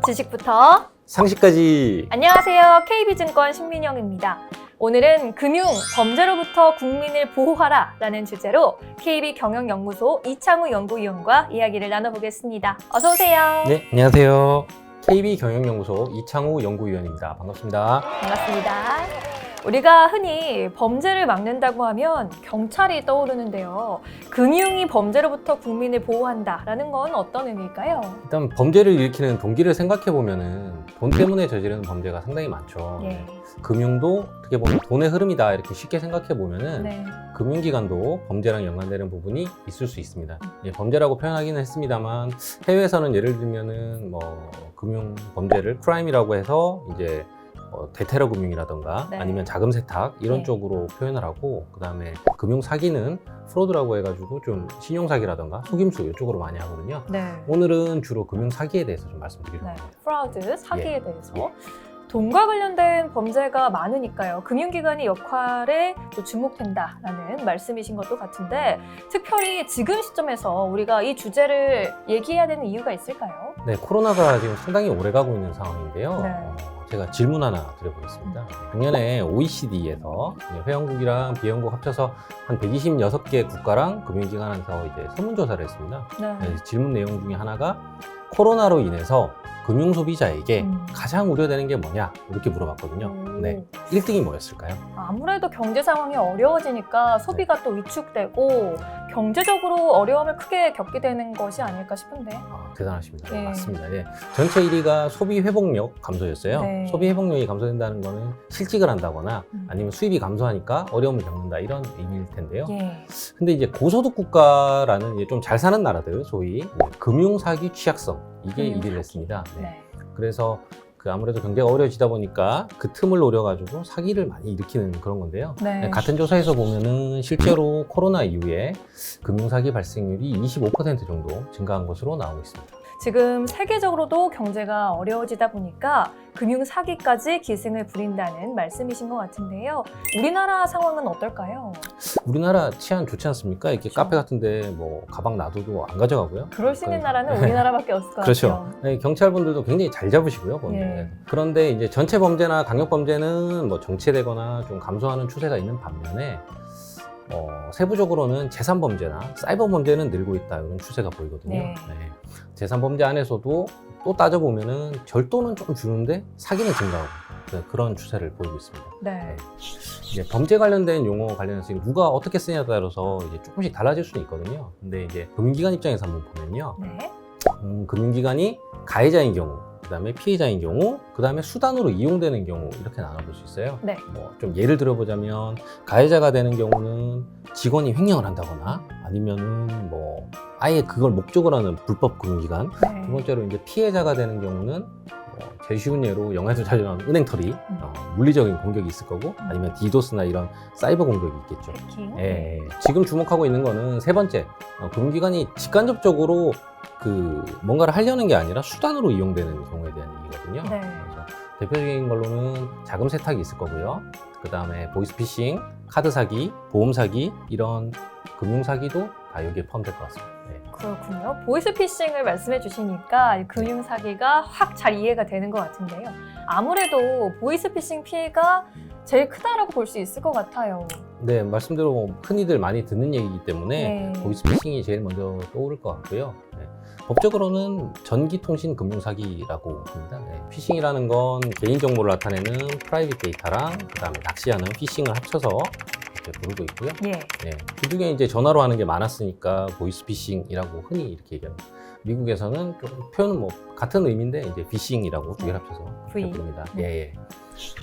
지식부터 상식까지. 안녕하세요. KB증권 신민영입니다. 오늘은 금융 범죄로부터 국민을 보호하라 라는 주제로 KB경영연구소 이창우 연구위원과 이야기를 나눠보겠습니다. 어서 오세요. 네, 안녕하세요. KB경영연구소 이창우 연구위원입니다. 반갑습니다. 반갑습니다. 우리가 흔히 범죄를 막는다고 하면 경찰이 떠오르는데요. 금융이 범죄로부터 국민을 보호한다라는 건 어떤 의미일까요? 일단 범죄를 일으키는 동기를 생각해 보면은 돈 때문에 저지르는 범죄가 상당히 많죠. 예. 금융도 어떻게 보면 돈의 흐름이다 이렇게 쉽게 생각해 보면은 네. 금융기관도 범죄랑 연관되는 부분이 있을 수 있습니다. 예, 범죄라고 표현하기는 했습니다만 해외에서는 예를 들면은 뭐 금융 범죄를 크라임이라고 해서 이제 대테러 금융이라던가 네. 아니면 자금 세탁 이런 네. 쪽으로 표현을 하고, 그다음에 금융 사기는 프로드라고 해가지고 좀 신용 사기라던가 속임수 이쪽으로 많이 하거든요. 네. 오늘은 주로 금융 사기에 대해서 좀 말씀드리려고 네. 합니다. 프라우드, 사기에 예. 대해서. 예. 돈과 관련된 범죄가 많으니까요. 금융기관의 역할에 또 주목된다라는 말씀이신 것도 같은데, 특별히 지금 시점에서 우리가 이 주제를 얘기해야 되는 이유가 있을까요? 네, 코로나가 지금 상당히 오래 가고 있는 상황인데요. 네. 제가 질문 하나 드려보겠습니다. 작년에 OECD에서 회원국이랑 비회원국 합쳐서 한 126개 국가랑 금융기관에서 이제 설문조사를 했습니다. 네, 질문 내용 중에 하나가 코로나로 인해서 금융 소비자에게 가장 우려되는 게 뭐냐 이렇게 물어봤거든요. 네, 1등이 뭐였을까요? 아무래도 경제 상황이 어려워지니까 소비가 또 위축되고 경제적으로 어려움을 크게 겪게 되는 것이 아닐까 싶은데. 대단하십니다. 네. 맞습니다. 예. 전체 1위가 소비 회복력 감소였어요. 네. 소비 회복력이 감소된다는 거는 실직을 한다거나 아니면 수입이 감소하니까 어려움을 겪는다 이런 의미일 텐데요. 예. 근데 이제 고소득 국가라는 좀 잘 사는 나라들, 소위 금융 사기 취약성, 이게 금융 1위를 사기. 했습니다. 네. 네. 그래서 아무래도 경제가 어려워지다 보니까 그 틈을 노려가지고 사기를 많이 일으키는 그런 건데요. 네. 같은 조사에서 보면은 실제로 코로나 이후에 금융사기 발생률이 25% 정도 증가한 것으로 나오고 있습니다. 지금 세계적으로도 경제가 어려워지다 보니까 금융 사기까지 기승을 부린다는 말씀이신 것 같은데요. 우리나라 상황은 어떨까요? 우리나라 치안 좋지 않습니까? 이렇게 그렇죠. 카페 같은데 뭐 가방 놔둬도 안 가져가고요. 그럴 수 있는 그러니까. 나라는 우리나라밖에 없을 것 그렇죠. 같아요. 네, 경찰분들도 굉장히 잘 잡으시고요, 범죄. 예. 그런데 이제 전체 범죄나 강력 범죄는 뭐 정체되거나 좀 감소하는 추세가 있는 반면에 세부적으로는 재산 범죄나 사이버 범죄는 늘고 있다 이런 추세가 보이거든요. 네. 재산 범죄 안에서도 또 따져보면은 절도는 좀 주는데 사기는 증가하고 그런 추세를 보이고 있습니다. 네. 이제 범죄 관련된 용어 관련해서 누가 어떻게 쓰냐에 따라서 이제 조금씩 달라질 수는 있거든요. 근데 이제 금융기관 입장에서 한번 보면요. 네. 금융기관이 가해자인 경우, 그다음에 피해자인 경우, 그다음에 수단으로 이용되는 경우 이렇게 나눠볼 수 있어요. 네. 뭐 좀 예를 들어보자면 가해자가 되는 경우는 직원이 횡령을 한다거나 아니면은 뭐 아예 그걸 목적으로 하는 불법 금융기관. 네. 두 번째로 이제 피해자가 되는 경우는 제일 쉬운 예로 영화에서 자주 나오는 은행털이 물리적인 공격이 있을 거고 아니면 디도스나 이런 사이버 공격이 있겠죠. 해킹. 예. 지금 주목하고 있는 거는 세 번째, 금융기관이 직간접적으로 뭔가를 하려는 게 아니라 수단으로 이용되는 경우에 대한 얘기거든요. 네. 그래서 대표적인 걸로는 자금 세탁이 있을 거고요. 그 다음에 보이스피싱, 카드 사기, 보험 사기 이런 금융 사기도 다 여기에 포함될 것 같습니다. 네. 그렇군요. 보이스피싱을 말씀해 주시니까 금융 사기가 확 잘 이해가 되는 것 같은데요. 아무래도 보이스피싱 피해가 제일 크다라고 볼 수 있을 것 같아요. 네, 말씀대로 흔히들 많이 듣는 얘기이기 때문에 네. 보이스피싱이 제일 먼저 떠오를 것 같고요. 네. 법적으로는 전기통신 금융사기라고 합니다. 네. 피싱이라는 건 개인정보를 나타내는 프라이빗 데이터랑 그다음에 낚시하는 피싱을 합쳐서 이렇게 부르고 있고요. 예. 네. 기존에 이제 전화로 하는 게 많았으니까 보이스피싱이라고 흔히 이렇게 얘기합니다. 미국에서는 좀 표현은 뭐 같은 의미인데 이제 피싱이라고 두 개를 합쳐서 V. 부릅니다. 네. 예.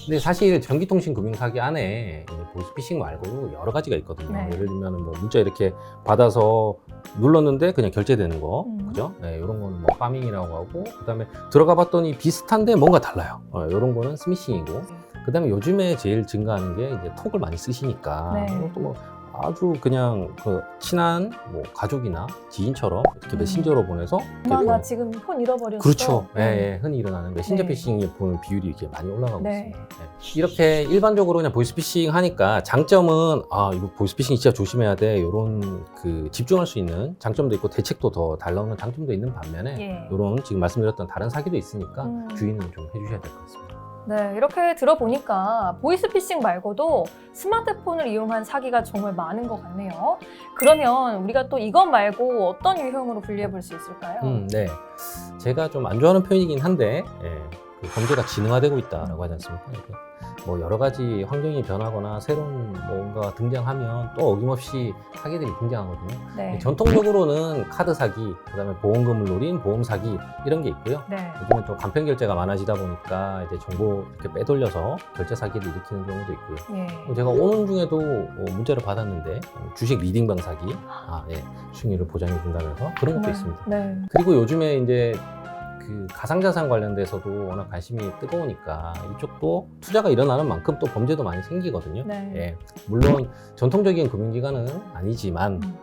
근데 사실 전기통신 금융사기 안에 보이스피싱 말고도 여러 가지가 있거든요. 네. 예를 들면 뭐 문자 이렇게 받아서 눌렀는데 그냥 결제되는 거, 그죠? 네, 이런 거는 뭐 파밍이라고 하고, 그다음에 들어가 봤더니 비슷한데 뭔가 달라요. 이런 거는 스미싱이고, 그다음에 요즘에 제일 증가하는 게 이제 톡을 많이 쓰시니까 네. 이것도 뭐 아주 그냥 그 친한 뭐 가족이나 지인처럼 이렇게 메신저로 보내서 엄마 이렇게 나 지금 폰 잃어버렸어. 그렇죠. 예, 예, 흔히 일어나는 메신저 네. 피싱의 보면 비율이 이렇게 많이 올라가고 네. 있습니다. 예. 이렇게 일반적으로 그냥 보이스피싱 하니까 장점은 이거 보이스피싱 진짜 조심해야 돼. 이런 그 집중할 수 있는 장점도 있고 대책도 더 잘 나오는 장점도 있는 반면에 예. 이런 지금 말씀드렸던 다른 사기도 있으니까 음. 주의는 좀 해주셔야 될 것 같습니다. 네, 이렇게 들어보니까 보이스피싱 말고도 스마트폰을 이용한 사기가 정말 많은 것 같네요. 그러면 우리가 또 이것 말고 어떤 유형으로 분리해 볼 수 있을까요? 네. 제가 좀 안 좋아하는 표현이긴 한데, 그 범죄가 진화되고 있다라고 하지 않습니까? 이렇게 뭐 여러 가지 환경이 변하거나 새로운 뭔가 등장하면 또 어김없이 사기들이 등장하거든요. 네. 전통적으로는 카드 사기, 그다음에 보험금을 노린 보험 사기 이런 게 있고요. 네. 요즘은 또 간편 결제가 많아지다 보니까 이제 정보 이렇게 빼돌려서 결제 사기를 일으키는 경우도 있고요. 예. 제가 오는 중에도 문자를 받았는데 주식 리딩방 사기, 수익률을 보장해 준다면서 그런 것도 있습니다. 네. 그리고 요즘에 이제 그 가상자산 관련돼서도 워낙 관심이 뜨거우니까 이쪽도 투자가 일어나는 만큼 또 범죄도 많이 생기거든요. 네. 예, 물론 전통적인 금융기관은 아니지만 음.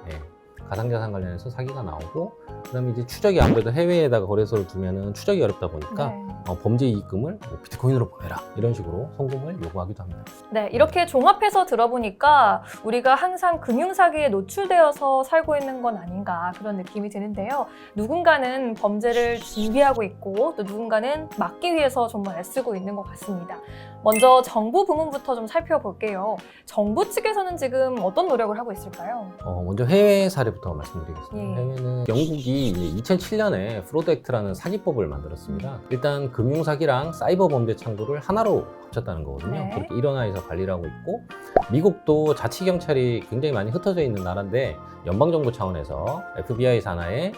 가상자산 관련해서 사기가 나오고 그다음에 이제 추적이 아무래도 해외에다가 거래소를 두면은 추적이 어렵다 보니까 네. 범죄 이익금을 뭐 비트코인으로 보내라 이런 식으로 송금을 요구하기도 합니다. 네, 이렇게 종합해서 들어보니까 우리가 항상 금융사기에 노출되어서 살고 있는 건 아닌가 그런 느낌이 드는데요. 누군가는 범죄를 준비하고 있고 또 누군가는 막기 위해서 정말 애쓰고 있는 것 같습니다. 먼저 정부 부문부터 좀 살펴볼게요. 정부 측에서는 지금 어떤 노력을 하고 있을까요? 먼저 해외 사례부터 말씀드리겠습니다. 예. 해외는 영국이 2007년에 프로드 액트라는 사기법을 만들었습니다. 일단 금융사기랑 사이버 범죄 창구를 하나로 합쳤다는 거거든요. 네. 그렇게 일원화해서 관리를 하고 있고 미국도 자치경찰이 굉장히 많이 흩어져 있는 나라인데 연방정부 차원에서 FBI 산하의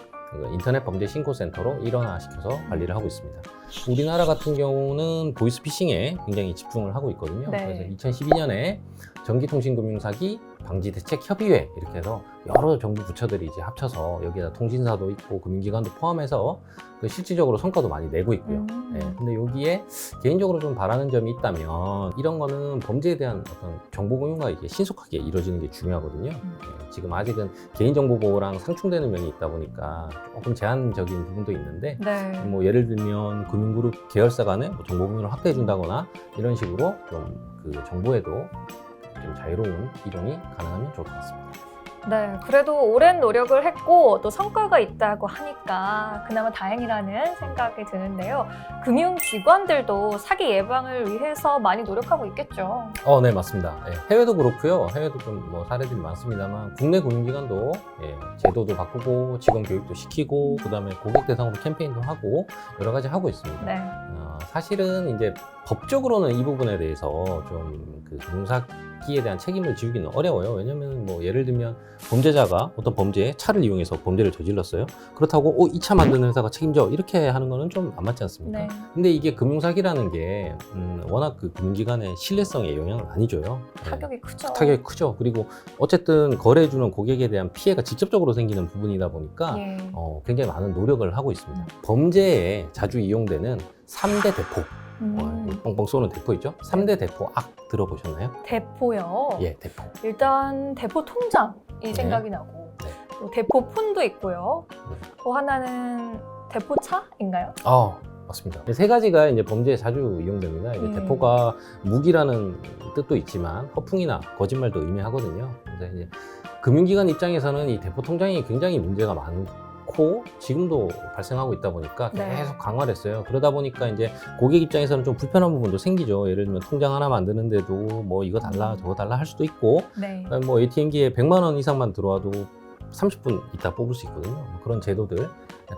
인터넷 범죄 신고센터로 일원화시켜서 관리를 하고 있습니다. 우리나라 같은 경우는 보이스피싱에 굉장히 집중을 하고 있거든요. 네. 그래서 2012년에 전기통신금융사기 방지대책협의회 이렇게 해서 여러 정부 부처들이 이제 합쳐서 여기다 통신사도 있고 금융기관도 포함해서 실질적으로 성과도 많이 내고 있고요. 근데 여기에 개인적으로 좀 바라는 점이 있다면 이런 거는 범죄에 대한 어떤 정보 공유가 이게 신속하게 이루어지는 게 중요하거든요. 지금 아직은 개인정보 보호랑 상충되는 면이 있다 보니까 조금 제한적인 부분도 있는데 네. 뭐 예를 들면 금융그룹 계열사 간에 뭐 정보 공유를 확대해 준다거나 이런 식으로 좀 그 정보에도 좀 자유로운 이동이 가능하면 좋을 것 같습니다. 네, 그래도 오랜 노력을 했고 또 성과가 있다고 하니까 그나마 다행이라는 생각이 드는데요. 금융기관들도 사기 예방을 위해서 많이 노력하고 있겠죠. 네, 맞습니다. 해외도 그렇고요. 해외도 좀 뭐 사례들이 많습니다만 국내 금융기관도 제도도 바꾸고 직원 교육도 시키고 그다음에 고객 대상으로 캠페인도 하고 여러 가지 하고 있습니다. 네. 사실은 이제 법적으로는 이 부분에 대해서 좀 그 금융사기에 대한 책임을 지우기는 어려워요. 왜냐면 뭐 예를 들면 범죄자가 어떤 범죄에 차를 이용해서 범죄를 저질렀어요. 그렇다고 이 차 만드는 회사가 책임져 이렇게 하는 거는 좀 안 맞지 않습니까? 네. 근데 이게 금융사기라는 게 워낙 그 금융기관의 신뢰성에 영향을 많이 줘요. 타격이 크죠. 타격이 크죠. 그리고 어쨌든 거래해주는 고객에 대한 피해가 직접적으로 생기는 부분이다 보니까 예. 굉장히 많은 노력을 하고 있습니다. 범죄에 자주 이용되는 3대 대포, 뻥뻥 쏘는 대포 있죠? 3대 대포 들어보셨나요? 대포요. 예, 대포. 일단 대포 통장이 네. 생각이 나고 네. 또 대포 폰도 있고요. 네. 또 하나는 대포차인가요? 맞습니다. 세 가지가 이제 범죄에 자주 이용됩니다. 이제 대포가 무기라는 뜻도 있지만 허풍이나 거짓말도 의미하거든요. 그래서 이제 금융기관 입장에서는 이 대포 통장이 굉장히 문제가 많고 지금도 발생하고 있다 보니까 네. 계속 강화를 했어요. 그러다 보니까 이제 고객 입장에서는 좀 불편한 부분도 생기죠. 예를 들면 통장 하나 만드는데도 뭐 이거 달라 저거 달라 할 수도 있고 네. 뭐 ATM기에 100만 원 이상만 들어와도 30분 있다 뽑을 수 있거든요. 뭐 그런 제도들.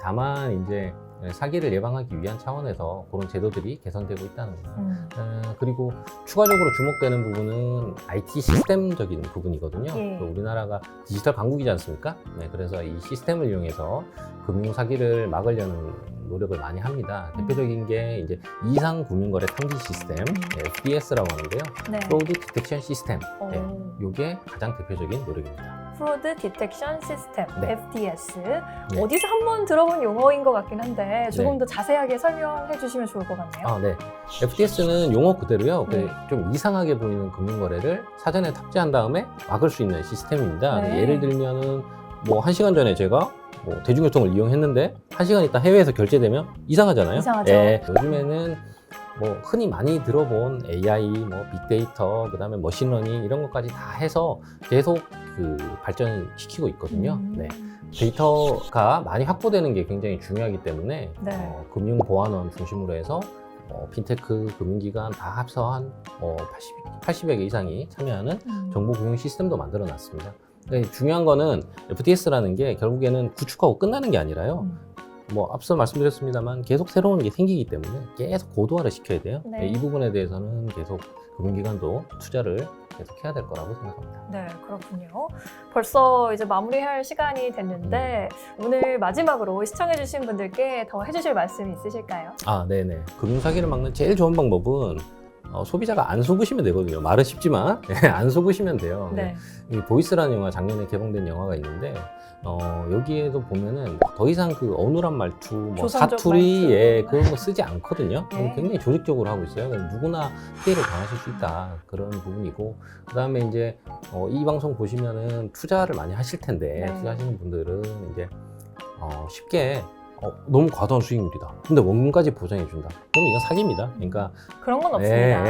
다만 이제 사기를 예방하기 위한 차원에서 그런 제도들이 개선되고 있다는 거예요. 그리고 추가적으로 주목되는 부분은 IT 시스템적인 부분이거든요. 예. 우리나라가 디지털 강국이지 않습니까? 그래서 이 시스템을 이용해서 금융 사기를 막으려는 노력을 많이 합니다. 대표적인 게 이제 이상 금융거래 탐지 시스템, FDS라고 하는데요. 네. 프로드 디텍션 시스템. 오. 이게 가장 대표적인 노력입니다. Fraud Detection System, 네. FDS. 네. 어디서 한번 들어본 용어인 것 같긴 한데 조금 네. 더 자세하게 설명해 주시면 좋을 것 같네요. 아, 네. FDS는 용어 그대로요. 네. 좀 이상하게 보이는 금융거래를 사전에 탑재한 다음에 막을 수 있는 시스템입니다. 네. 예를 들면은 뭐 1시간 전에 제가 뭐 대중교통을 이용했는데 1시간 있다 해외에서 결제되면 이상하잖아요. 이상하죠. 예, 요즘에는 뭐 흔히 많이 들어본 AI, 뭐 빅데이터, 그다음에 머신러닝 이런 것까지 다 해서 계속 그 발전시키고 있거든요. 네. 데이터가 많이 확보되는 게 굉장히 중요하기 때문에 네. 금융보안원 중심으로 해서 핀테크, 금융기관 다 합쳐 한 80여 개 이상이 참여하는 정보금융 시스템도 만들어 놨습니다. 중요한 거는 FDS라는 게 결국에는 구축하고 끝나는 게 아니라요. 뭐 앞서 말씀드렸습니다만 계속 새로운 게 생기기 때문에 계속 고도화를 시켜야 돼요. 네. 이 부분에 대해서는 계속 금융기관도 투자를 계속 해야 될 거라고 생각합니다. 네, 그렇군요. 벌써 이제 마무리할 시간이 됐는데 오늘 마지막으로 시청해주신 분들께 더 해주실 말씀이 있으실까요? 아, 네네. 금융사기를 막는 제일 좋은 방법은 소비자가 안 속으시면 되거든요. 말은 쉽지만 안 속으시면 돼요. 네. 이 보이스라는 영화, 작년에 개봉된 영화가 있는데 여기에도 보면은 더 이상 그 어눌한 말투, 뭐 조선족 사투리, 말투. 예, 그런 거 쓰지 않거든요. 네. 굉장히 조직적으로 하고 있어요. 누구나 피해를 당하실 수 있다, 그런 부분이고, 그 다음에 이제 이 방송 보시면은 투자를 많이 하실 텐데, 네. 투자하시는 분들은 이제 쉽게 너무 과도한 수익률이다, 근데 원금까지 보장해 준다, 그럼 이건 사기입니다. 그러니까 그런 건 없습니다.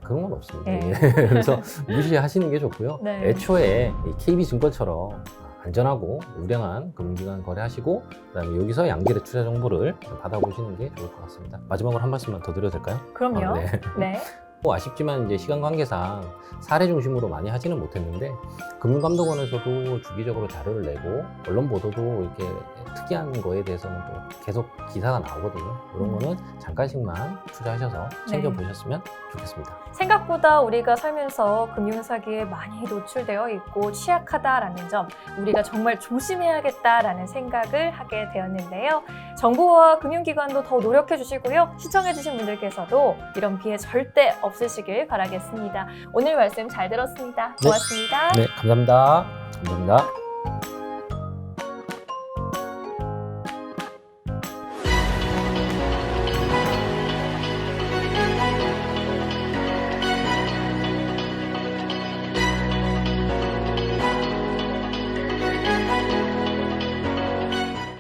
그런 건 없습니다. 네. 예. 그래서 무시하시는 게 좋고요. 네. 애초에 이 KB증권처럼 안전하고 우량한 금융기관 거래하시고, 그다음에 여기서 양질의 투자 정보를 받아보시는 게 좋을 것 같습니다. 마지막으로 한 말씀만 더 드려도 될까요? 그럼요. 네. 네. 아쉽지만 이제 시간 관계상 사례 중심으로 많이 하지는 못했는데, 금융감독원에서도 주기적으로 자료를 내고 언론 보도도 이렇게 특이한 거에 대해서는 또 계속 기사가 나오거든요. 이런 거는 잠깐씩만 투자하셔서 챙겨보셨으면 좋겠습니다. 생각보다 우리가 살면서 금융사기에 많이 노출되어 있고 취약하다라는 점, 우리가 정말 조심해야겠다라는 생각을 하게 되었는데요. 정부와 금융기관도 더 노력해 주시고요. 시청해 주신 분들께서도 이런 피해 절대 없으시길 바라겠습니다. 오늘 말씀 잘 들었습니다. 고맙습니다. 네, 감사합니다. 감사합니다.